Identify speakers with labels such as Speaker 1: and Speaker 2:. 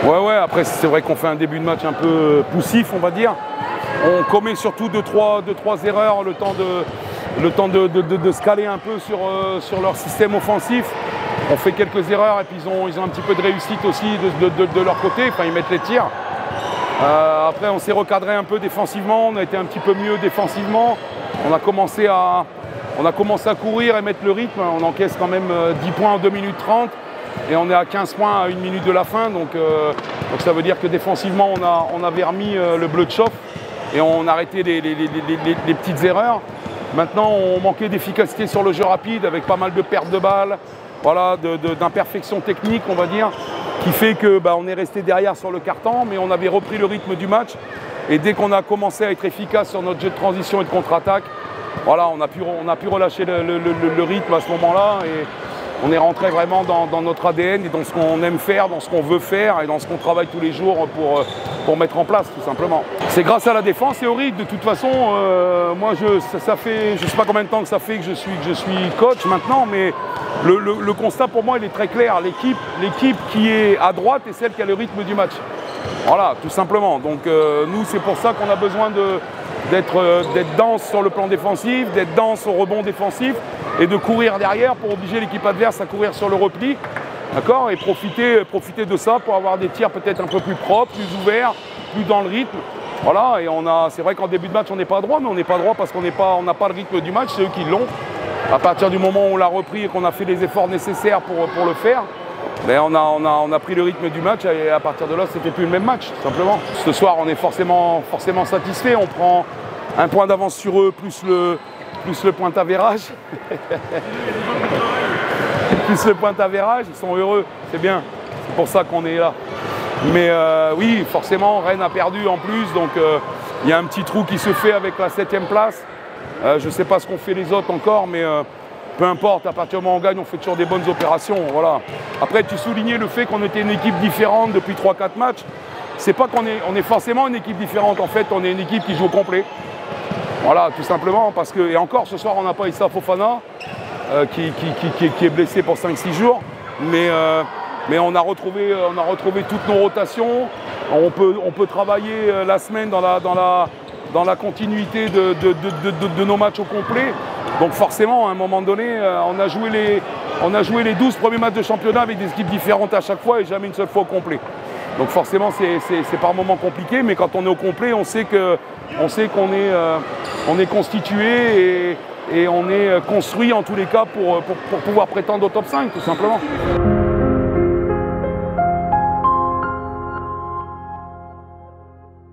Speaker 1: Ouais, après c'est vrai qu'on fait un début de match un peu poussif, on va dire. On commet surtout 2-3 erreurs, le temps de se caler un peu sur leur système offensif. On fait quelques erreurs et puis ils ont un petit peu de réussite aussi de leur côté, enfin ils mettent les tirs. Après on s'est recadré un peu défensivement, on a été un petit peu mieux défensivement. On a commencé à courir et mettre le rythme, on encaisse quand même 10 points en 2 minutes 30 et on est à 15 points à 1 minute de la fin. Donc ça veut dire que défensivement on avait remis le bleu de chauffe et on a arrêté les petites erreurs. Maintenant on manquait d'efficacité sur le jeu rapide avec pas mal de pertes de balles, voilà, d'imperfection technique on va dire, qui fait que on est resté derrière sur le quart-temps, mais on avait repris le rythme du match. Et dès qu'on a commencé à être efficace sur notre jeu de transition et de contre-attaque, voilà, on a pu relâcher le rythme à ce moment-là et on est rentré vraiment dans notre ADN et dans ce qu'on aime faire, dans ce qu'on veut faire et dans ce qu'on travaille tous les jours pour mettre en place, tout simplement. C'est grâce à la défense et au rythme. De toute façon, moi, ça fait, je ne sais pas combien de temps que ça fait que je suis coach maintenant, mais le constat pour moi, il est très clair. L'équipe qui est à droite est celle qui a le rythme du match. Voilà, tout simplement. Donc nous, c'est pour ça qu'on a besoin d'être dense sur le plan défensif, d'être dense au rebond défensif et de courir derrière pour obliger l'équipe adverse à courir sur le repli, d'accord, et profiter de ça pour avoir des tirs peut-être un peu plus propres, plus ouverts, plus dans le rythme. Voilà, et c'est vrai qu'en début de match on n'est pas droit, mais on n'est pas droit parce qu'on n'a pas le rythme du match, c'est eux qui l'ont. À partir du moment où on l'a repris et qu'on a fait les efforts nécessaires pour le faire, on a pris le rythme du match et à partir de là, c'était plus le même match, tout simplement. Ce soir, on est forcément satisfait. On prend un point d'avance sur eux, plus le point avérage. Plus le point avérage, ils sont heureux, c'est bien. C'est pour ça qu'on est là. Mais oui, forcément, Rennes a perdu en plus, donc il y a un petit trou qui se fait avec la 7e place. Je ne sais pas ce qu'ont fait les autres encore, mais peu importe, à partir du moment où on gagne, on fait toujours des bonnes opérations. Voilà. Après, tu soulignais le fait qu'on était une équipe différente depuis 3-4 matchs. C'est pas qu'on est forcément une équipe différente. En fait, on est une équipe qui joue au complet. Voilà, tout simplement. Parce que, et encore, ce soir, on n'a pas Issa Fofana, qui est blessé pour 5-6 jours. Mais on a retrouvé toutes nos rotations. On peut travailler la semaine dans la continuité de nos matchs au complet. Donc forcément, à un moment donné, on a joué les 12 premiers matchs de championnat avec des équipes différentes à chaque fois et jamais une seule fois au complet. Donc forcément, c'est par moments compliqué, mais quand on est au complet, on sait qu'on est constitué et on est construit en tous les cas pour pouvoir prétendre au top 5, tout simplement.